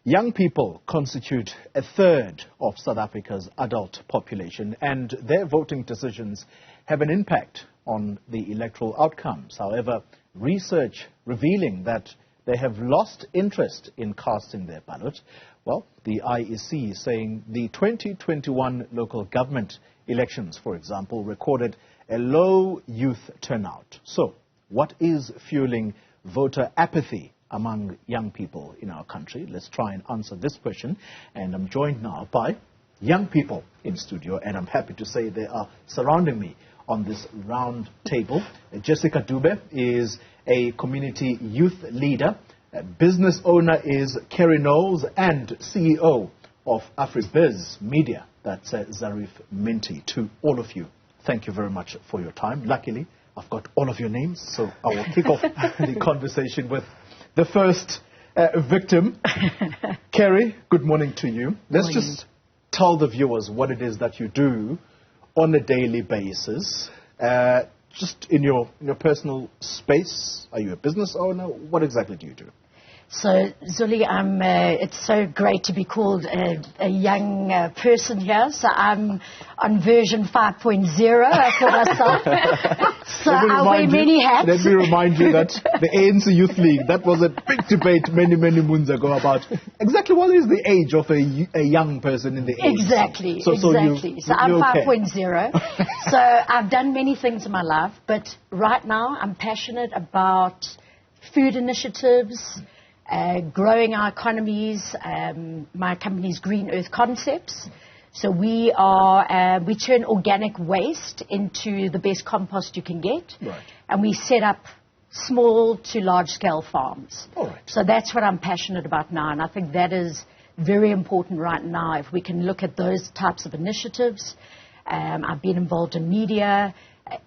Young people constitute a third of South Africa's adult population, and their voting decisions have an impact on the electoral outcomes. However, research revealing that they have lost interest in casting their ballot. Well, the IEC is saying the 2021 local government elections, for example, recorded a low youth turnout. So, what is fueling voter apathy among young people in our country? Let's try and answer this question. And I'm joined now by young people in studio, and I'm happy to say they are surrounding me on this round table. Jessica Dube is a community youth leader. Business owner is Kerry Knowles, and CEO of Afribiz Media. That's Zareef Minty. To all of you, thank you very much for your time. Luckily, I've got all of your names, so I will kick off the conversation with the first victim. Kerry, good morning to you. Let's just tell the viewers what it is that you do on a daily basis. Just in your personal space, are you a business owner? What exactly do you do? So, Xoli, it's so great to be called a young person here. So I'm on version 5.0, I call myself. So I wear many hats. Let me remind you that the ANC Youth League, that was a big debate many moons ago about exactly what is the age of a young person in the ANC. Exactly, so I'm okay. 5.0. So I've done many things in my life, but right now I'm passionate about food initiatives, growing our economies. My company's Green Earth Concepts. So we turn organic waste into the best compost you can get. Right. And we set up small to large scale farms. All right. So that's what I'm passionate about now. And I think that is very important right now. If we can look at those types of initiatives. I've been involved in media,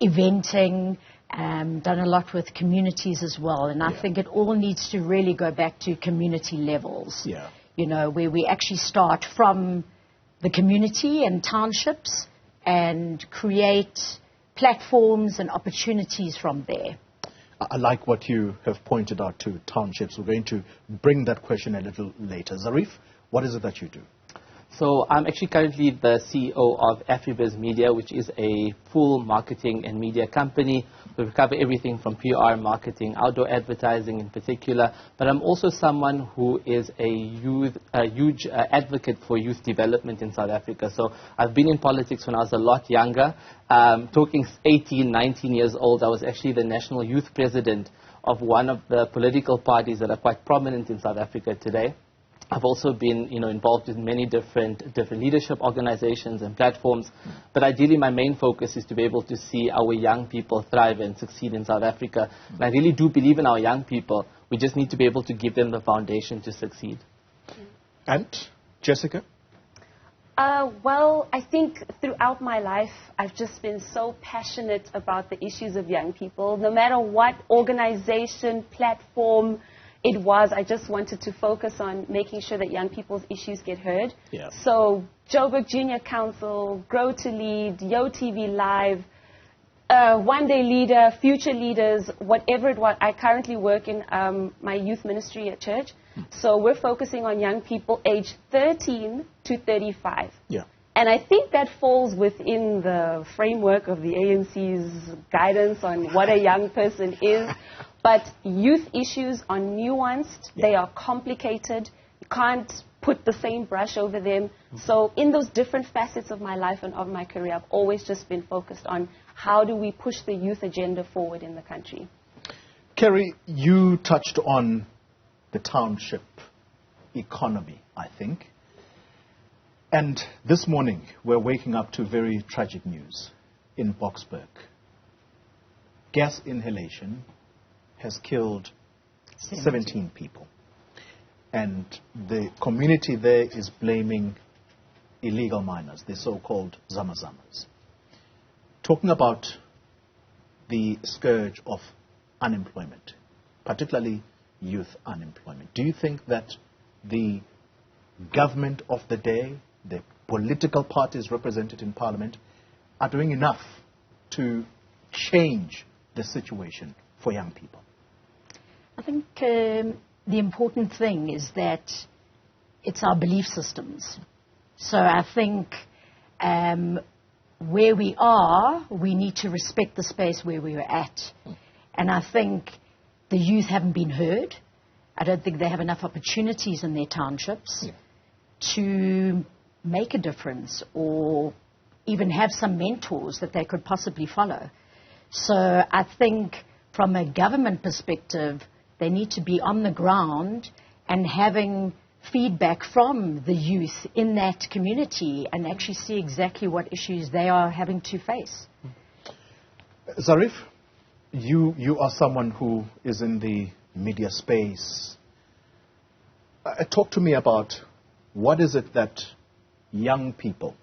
eventing, done a lot with communities as well, and I think it all needs to really go back to community levels. Yeah. You know, where we actually start from the community and townships and create platforms and opportunities from there. I like what you have pointed out to townships. We're going to bring that question a little later. Zareef, what is it that you do? So I'm actually currently the CEO of Afribiz Media, which is a full marketing and media company. We cover everything from PR, marketing, outdoor advertising in particular. But I'm also someone who is a huge advocate for youth development in South Africa. So I've been in politics when I was a lot younger. Talking 18, 19 years old, I was actually the national youth president of one of the political parties that are quite prominent in South Africa today. I've also been, involved in many different leadership organizations and platforms. But ideally, my main focus is to be able to see our young people thrive and succeed in South Africa. And I really do believe in our young people. We just need to be able to give them the foundation to succeed. And Jessica? Well, I think throughout my life, I've just been so passionate about the issues of young people. No matter what organization, platform it was, I just wanted to focus on making sure that young people's issues get heard. Yeah. So Joburg Junior Council, Grow to Lead, Yo TV Live, One Day Leader, Future Leaders, whatever it was. I currently work in my youth ministry at church. So we're focusing on young people aged 13 to 35. Yeah. And I think that falls within the framework of the ANC's guidance on what a young person is. But youth issues are nuanced. Yeah. They are complicated. You can't put the same brush over them. So in those different facets of my life and of my career, I've always just been focused on how do we push the youth agenda forward in the country. Kerry, you touched on the township economy, I think. And this morning, we're waking up to very tragic news in Boksburg. Gas inhalation has killed 17 people. And the community there is blaming illegal miners, the so-called zamazamas. Talking about the scourge of unemployment, particularly youth unemployment, do you think that the government of the day, the political parties represented in parliament, are doing enough to change the situation for young people? I think the important thing is that it's our belief systems. So I think where we are, we need to respect the space where we were at. And I think the youth haven't been heard. I don't think they have enough opportunities in their townships to make a difference or even have some mentors that they could possibly follow. So I think from a government perspective, they need to be on the ground and having feedback from the youth in that community and actually see exactly what issues they are having to face. Zareef, you are someone who is in the media space. Talk to me about what is it that young people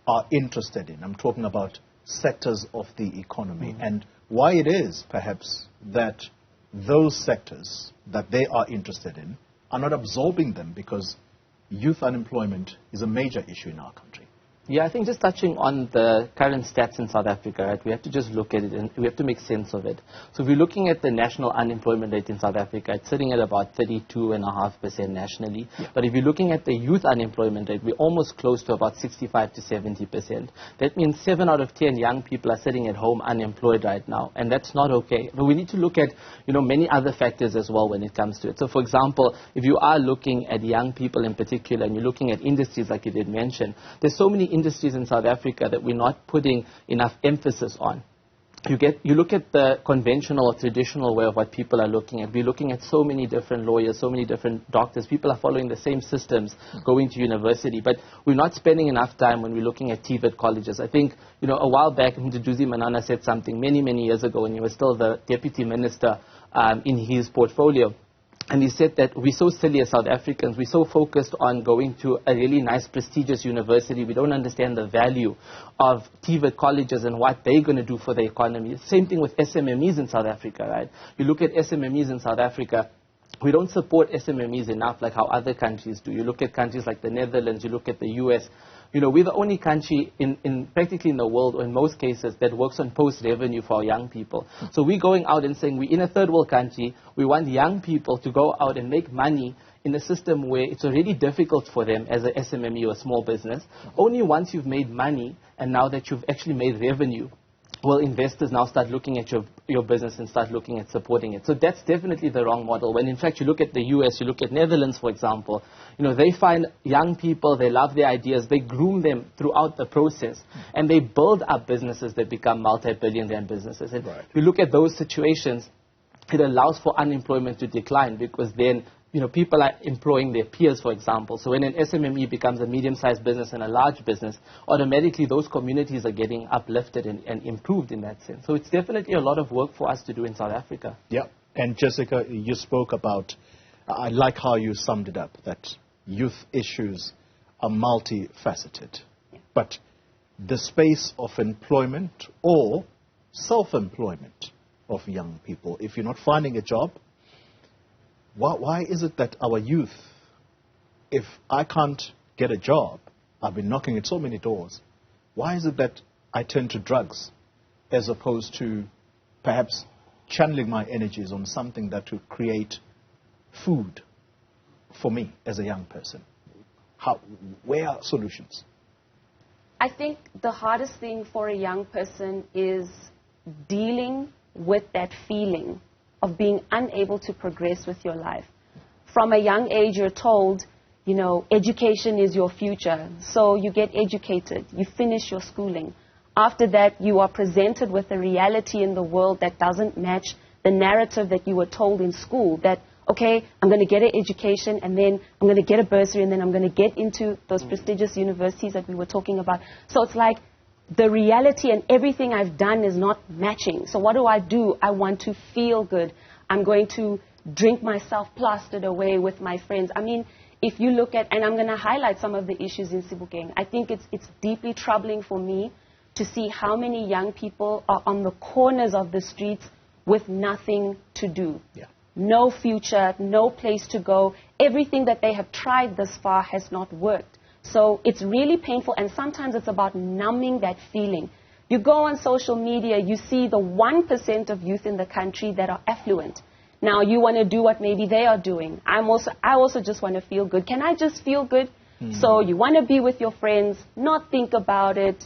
are interested in. I'm talking about sectors of the economy and why it is, perhaps, that those sectors that they are interested in are not absorbing them, because youth unemployment is a major issue in our country. Yeah, I think just touching on the current stats in South Africa, right, we have to just look at it and we have to make sense of it. So if we're looking at the national unemployment rate in South Africa, it's sitting at about 32.5% nationally. Yeah. But if you're looking at the youth unemployment rate, we're almost close to about 65 to 70%. That means 7 out of 10 young people are sitting at home unemployed right now, and that's not okay. But we need to look at, many other factors as well when it comes to it. So for example, if you are looking at young people in particular and you're looking at industries like you did mention, there's so many industries in South Africa that we're not putting enough emphasis on. You look at the conventional or traditional way of what people are looking at. We're looking at so many different lawyers, so many different doctors. People are following the same systems, going to university. But we're not spending enough time when we're looking at TVET colleges. I think, a while back, Xoli Mngambi said something many, many years ago when he was still the deputy minister in his portfolio. And he said that we're so silly as South Africans. We're so focused on going to a really nice, prestigious university. We don't understand the value of TVET colleges and what they're going to do for the economy. Same thing with SMMEs in South Africa, right? You look at SMMEs in South Africa, we don't support SMMEs enough like how other countries do. You look at countries like the Netherlands, you look at the US. We're the only country in practically in the world, or in most cases, that works on post-revenue for our young people. So we're going out and saying we're in a third world country. We want young people to go out and make money in a system where it's already difficult for them as an SMME or a small business. Only once you've made money and now that you've actually made revenue, will investors now start looking at your business and start looking at supporting it. So that's definitely the wrong model. When in fact you look at the US, you look at Netherlands, for example, they find young people, they love their ideas, they groom them throughout the process, and they build up businesses that become multi-billion rand businesses. And if you look at those situations, it allows for unemployment to decline, because then people are employing their peers, for example. So when an SMME becomes a medium-sized business and a large business, automatically those communities are getting uplifted and improved in that sense. So it's definitely a lot of work for us to do in South Africa. Yeah. And Jessica, you spoke about, I like how you summed it up, that youth issues are multifaceted. Yeah. But the space of employment or self-employment of young people, if you're not finding a job, why is it that our youth, if I can't get a job, I've been knocking at so many doors, why is it that I turn to drugs as opposed to perhaps channeling my energies on something that will create food for me as a young person? Where are solutions? I think the hardest thing for a young person is dealing with that feeling of being unable to progress with your life. From a young age, you're told, education is your future. So you get educated, you finish your schooling. After that, you are presented with a reality in the world that doesn't match the narrative that you were told in school, that, okay, I'm going to get an education, and then I'm going to get a bursary, and then I'm going to get into those prestigious universities that we were talking about. So it's like the reality and everything I've done is not matching. So what do? I want to feel good. I'm going to drink myself plastered away with my friends. I mean, if you look at, and I'm going to highlight some of the issues in Sebokeng, I think it's deeply troubling for me to see how many young people are on the corners of the streets with nothing to do. Yeah. No future, no place to go. Everything that they have tried thus far has not worked. So it's really painful, and sometimes it's about numbing that feeling. You go on social media, you see the 1% of youth in the country that are affluent. Now you want to do what maybe they are doing. I also just want to feel good. Can I just feel good? So you want to be with your friends, not think about it,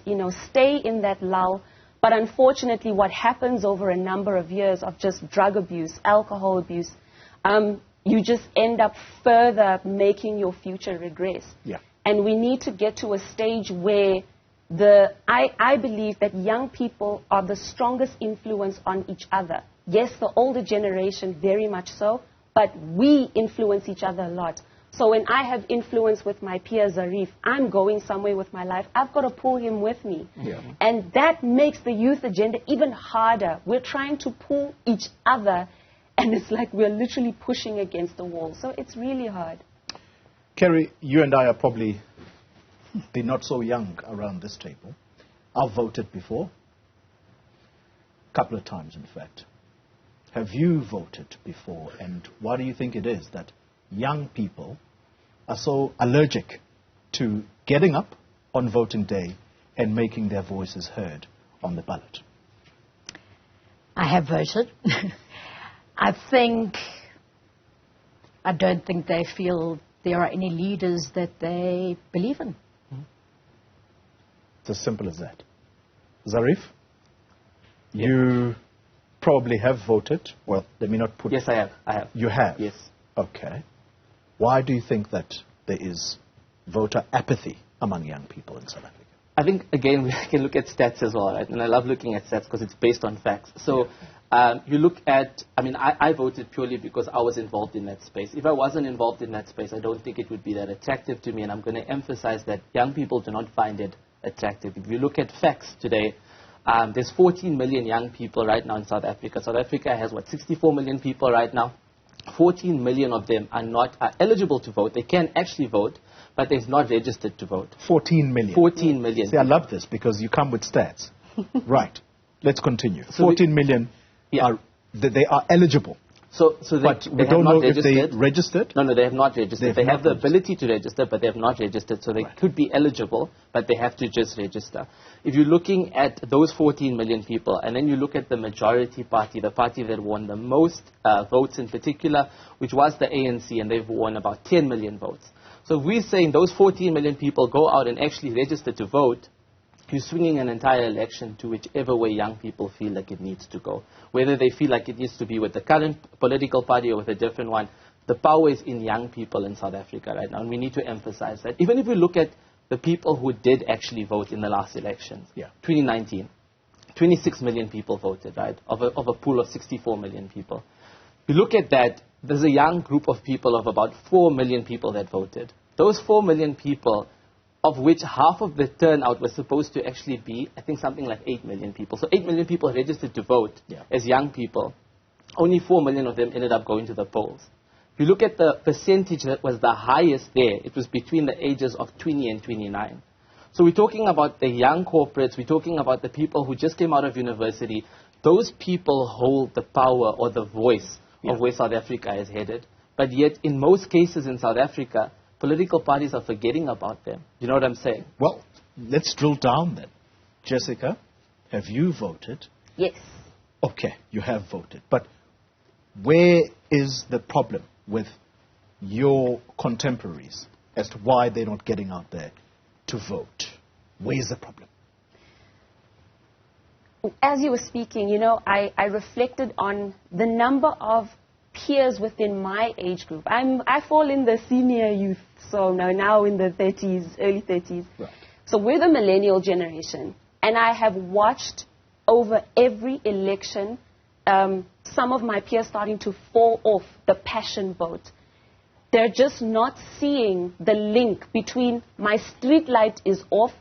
stay in that lull. But unfortunately, what happens over a number of years of just drug abuse, alcohol abuse, you just end up further making your future regress. Yeah. And we need to get to a stage where I believe that young people are the strongest influence on each other. Yes, the older generation, very much so, but we influence each other a lot. So when I have influence with my peer Zareef, I'm going somewhere with my life, I've got to pull him with me. Yeah. And that makes the youth agenda even harder. We're trying to pull each other, and it's like we're literally pushing against the wall. So it's really hard. Kerry, you and I are probably the not so young around this table. I've voted before, a couple of times in fact. Have you voted before, and why do you think it is that young people are so allergic to getting up on voting day and making their voices heard on the ballot? I have voted. I don't think they feel there are any leaders that they believe in. It's as simple as that. Zareef, you probably have voted. Well, let me not put... Yes, I have. You have? Yes. Okay. Why do you think that there is voter apathy among young people in South Africa? I think, again, we can look at stats as well, right? And I love looking at stats because it's based on facts. So you look at, I voted purely because I was involved in that space. If I wasn't involved in that space, I don't think it would be that attractive to me. And I'm going to emphasize that young people do not find it attractive. If you look at facts today, there's 14 million young people right now in South Africa. South Africa has, 64 million people right now. 14 million of them are eligible to vote. They can actually vote, but they're not registered to vote. 14 million? 14 million. See, I love this because you come with stats. Right. Let's continue. So 14 million, they are eligible. But we don't know if they registered? No, they have not registered. They have the ability to register, but they have not registered. So they could be eligible, but they have to just register. If you're looking at those 14 million people, and then you look at the majority party, the party that won the most votes in particular, which was the ANC, and they've won about 10 million votes. So if we're saying those 14 million people go out and actually register to vote, you're swinging an entire election to whichever way young people feel like it needs to go. Whether they feel like it needs to be with the current political party or with a different one, the power is in young people in South Africa right now, and we need to emphasize that. Even if we look at the people who did actually vote in the last elections, 2019, 26 million people voted, right, of a pool of 64 million people. You look at that, there's a young group of people of about 4 million people that voted. Those 4 million people, of which half of the turnout was supposed to actually be, I think, something like 8 million people. So 8 million people registered to vote as young people. Only 4 million of them ended up going to the polls. If you look at the percentage that was the highest there, it was between the ages of 20 and 29. So we're talking about the young corporates, we're talking about the people who just came out of university. Those people hold the power or the voice of where South Africa is headed. But yet, in most cases in South Africa, political parties are forgetting about them. You know what I'm saying? Well, let's drill down then. Jessica, have you voted? Yes. Okay, you have voted. But where is the problem with your contemporaries as to why they're not getting out there to vote? Where's the problem? As you were speaking, I reflected on the number of peers within my age group. I fall in the senior youth, so now in the 30s, early 30s. Right. So we're the millennial generation, and I have watched over every election some of my peers starting to fall off the passion boat. They're just not seeing the link between my street light is off,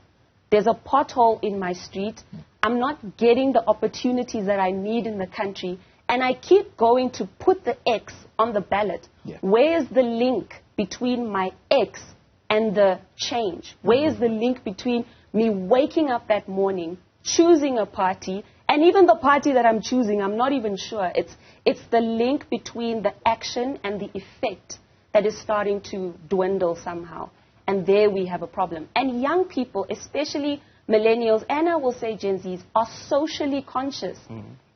there's a pothole in my street, I'm not getting the opportunities that I need in the country, and I keep going to put the X on the ballot. Yeah. Where is the link between my X and the change? Where is the link between me waking up that morning, choosing a party, and even the party that I'm choosing, I'm not even sure. It's the link between the action and the effect that is starting to dwindle somehow. And there we have a problem. And young people, especially millennials, and I will say Gen Zs, are socially conscious.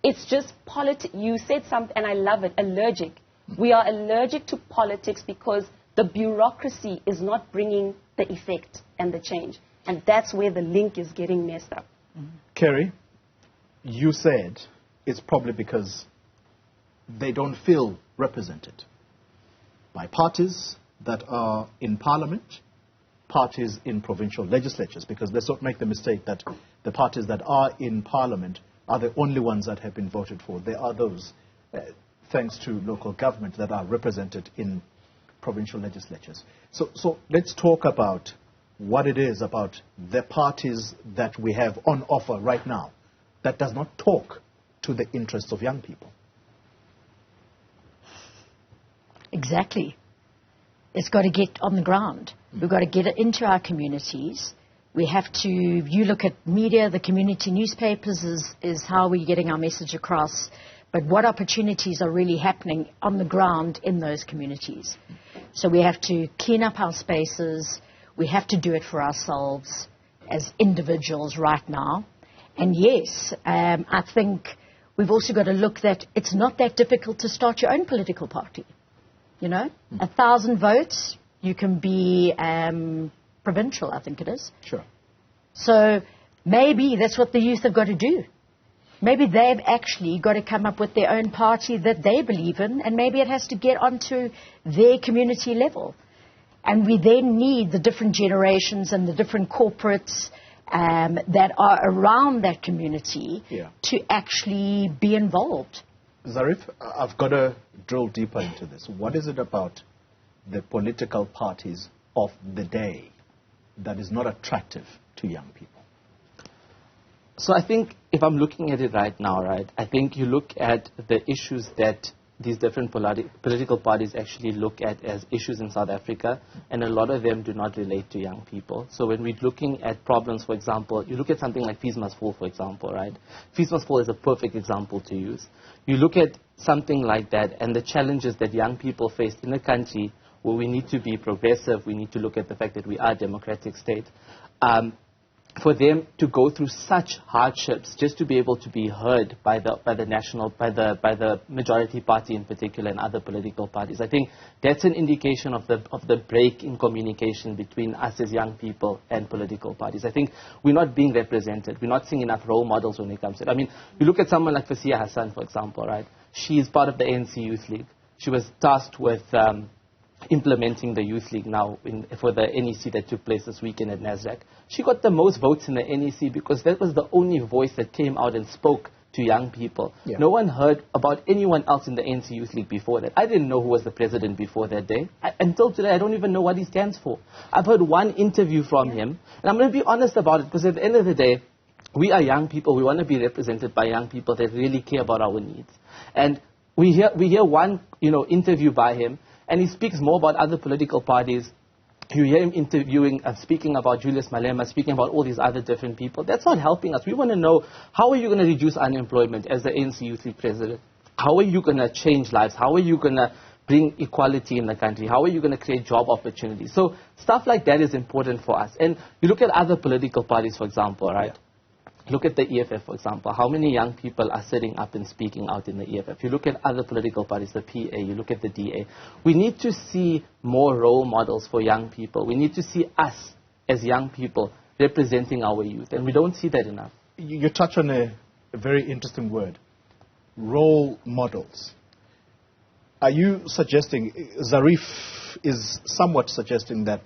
It's just politics. You said something, and I love it, allergic. We are allergic to politics because the bureaucracy is not bringing the effect and the change. And that's where the link is getting messed up. Kerry, you said it's probably because they don't feel represented by parties that are in parliament, parties in provincial legislatures, because let's not make the mistake that the parties that are in parliament are the only ones that have been voted for. There are those, thanks to local government, that are represented in provincial legislatures. So let's talk about what it is about the parties that we have on offer right now that does not talk to the interests of young people. Exactly. It's got to get on the ground. We've got to get it into our communities. We have to, you look at media, the community newspapers is how we're getting our message across. But what opportunities are really happening on the ground in those communities? So we have to clean up our spaces. We have to do it for ourselves as individuals right now. And yes, I think we've also got to look that it's not that difficult to start your own political party. You know, 1,000 votes, you can be provincial, I think it is. Sure. So maybe that's what the youth have got to do. Maybe they've actually got to come up with their own party that they believe in, and maybe it has to get onto their community level. And we then need the different generations and the different corporates that are around that community to actually be involved. Zareef, I've got to drill deeper into this. What is it about the political parties of the day that is not attractive to young people? So I think if I'm looking at it right now, right, I think you look at the issues that these different political parties actually look at as issues in South Africa, and a lot of them do not relate to young people. So when we're looking at problems, for example, you look at something like Fees Must Fall, for example, right? Fees Must Fall is a perfect example to use. You look at something like that and the challenges that young people face in a country where we need to be progressive, we need to look at the fact that we are a democratic state. For them to go through such hardships just to be able to be heard by the majority party in particular and other political parties, I think that's an indication of the break in communication between us as young people and political parties. I think we're not being represented. We're not seeing enough role models when it comes to it. I mean, you look at someone like Fasiya Hassan, for example, right? She is part of the ANC Youth League. She was tasked with implementing the Youth League now for the NEC that took place this weekend at Nasdaq. She got the most votes in the NEC because that was the only voice that came out and spoke to young people. Yeah. No one heard about anyone else in the ANC Youth League before that. I didn't know who was the president before that day. Until today, I don't even know what he stands for. I've heard one interview from him, and I'm going to be honest about it because at the end of the day, we are young people. We want to be represented by young people that really care about our needs. And we hear one interview by him, and he speaks more about other political parties. You hear him speaking about Julius Malema, speaking about all these other different people. That's not helping us. We want to know, how are you going to reduce unemployment as the ANC Youth League president? How are you going to change lives? How are you going to bring equality in the country? How are you going to create job opportunities? So stuff like that is important for us. And you look at other political parties, for example, right? Look at the EFF, for example. How many young people are sitting up and speaking out in the EFF? You look at other political parties, the PA, you look at the DA. We need to see more role models for young people. We need to see us as young people representing our youth, and we don't see that enough. You touch on a very interesting word, role models. Are you suggesting, Zareef is somewhat suggesting that,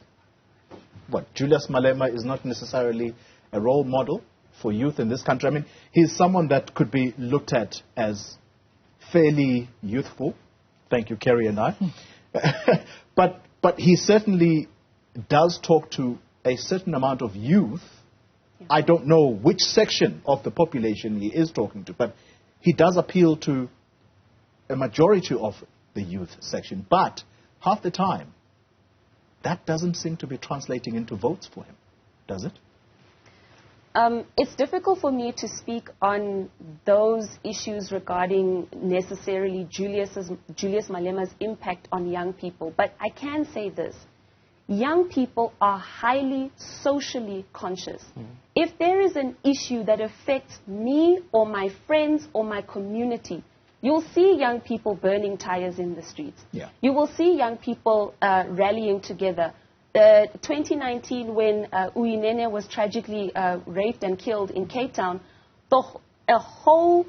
Julius Malema is not necessarily a role model for youth in this country? I mean, he's someone that could be looked at as fairly youthful. Thank you, Kerry and I. But he certainly does talk to a certain amount of youth. Yeah. I don't know which section of the population he is talking to, but he does appeal to a majority of the youth section. But half the time, that doesn't seem to be translating into votes for him, does it? It's difficult for me to speak on those issues regarding necessarily Julius Malema's impact on young people. But I can say this. young people are highly socially conscious. If there is an issue that affects me or my friends or my community, you'll see young people burning tires in the streets. Yeah. You will see young people rallying together. 2019, when Uyinene was tragically raped and killed in Cape Town, a whole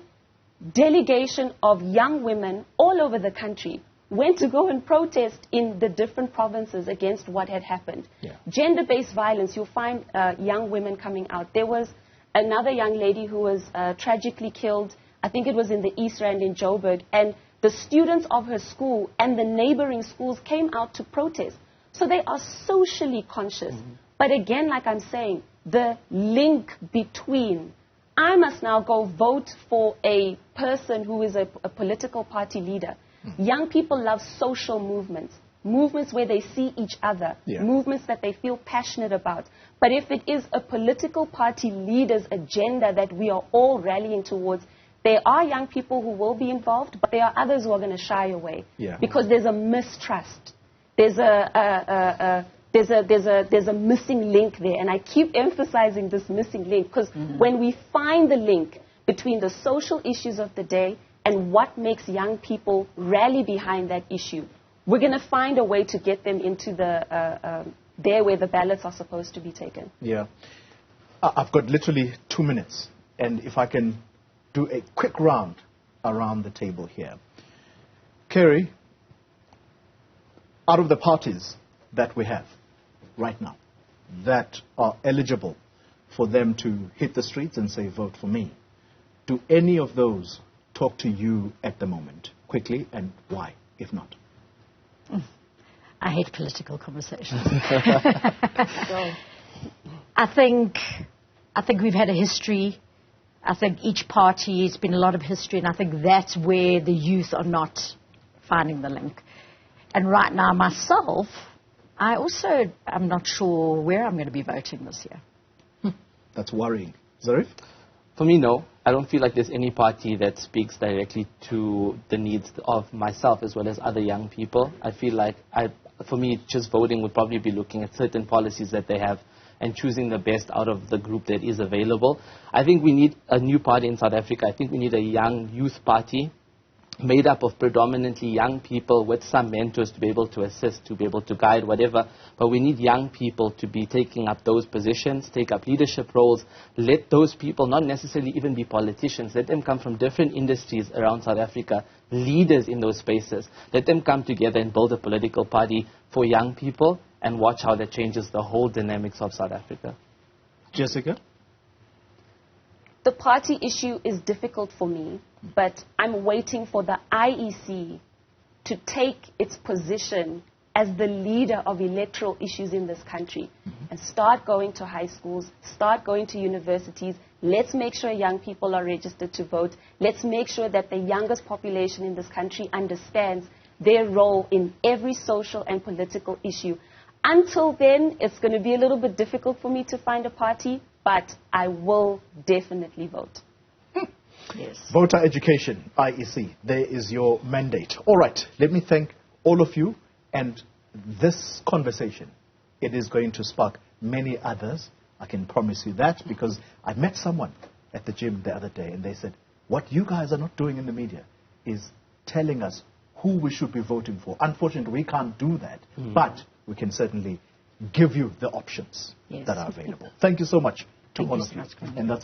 delegation of young women all over the country went to go and protest in the different provinces against what had happened. Yeah. Gender-based violence, you'll find young women coming out. There was another young lady who was tragically killed, I think it was in the East Rand in Joburg, and the students of her school and the neighboring schools came out to protest. So they are socially conscious. But again, like I'm saying, the link between, I must now go vote for a person who is a political party leader. Young people love social movements, movements where they see each other, movements that they feel passionate about. But if it is a political party leader's agenda that we are all rallying towards, there are young people who will be involved, but there are others who are going to shy away because there's a mistrust. There's a missing link there, and I keep emphasizing this missing link because when we find the link between the social issues of the day and what makes young people rally behind that issue, we're going to find a way to get them into there where the ballots are supposed to be taken. Yeah. I've got literally 2 minutes, and if I can do a quick round around the table here. Kerry, out of the parties that we have right now that are eligible for them to hit the streets and say, vote for me, do any of those talk to you at the moment? Quickly, and why, if not? I hate political conversations. I think we've had a history. I think each party has been a lot of history, and I think that's where the youth are not finding the link. And right now, myself, I'm not sure where I'm going to be voting this year. That's worrying. Zareef? For me, no. I don't feel like there's any party that speaks directly to the needs of myself as well as other young people. I feel like, for me, just voting would probably be looking at certain policies that they have and choosing the best out of the group that is available. I think we need a new party in South Africa. I think we need a young youth party made up of predominantly young people with some mentors to be able to assist, to be able to guide, whatever. But we need young people to be taking up those positions, take up leadership roles. Let those people not necessarily even be politicians. Let them come from different industries around South Africa, leaders in those spaces. Let them come together and build a political party for young people and watch how that changes the whole dynamics of South Africa. Jessica? The party issue is difficult for me, but I'm waiting for the IEC to take its position as the leader of electoral issues in this country and start going to high schools, start going to universities. Let's make sure young people are registered to vote. Let's make sure that the youngest population in this country understands their role in every social and political issue. Until then, it's going to be a little bit difficult for me to find a party, but I will definitely vote. Yes. Voter education, IEC, there is your mandate. All right, let me thank all of you. And this conversation, it is going to spark many others. I can promise you that, because I met someone at the gym the other day, and they said, what you guys are not doing in the media is telling us who we should be voting for. Unfortunately, we can't do that, but we can certainly give you the options that are available. Thank you so much to all of you. And that's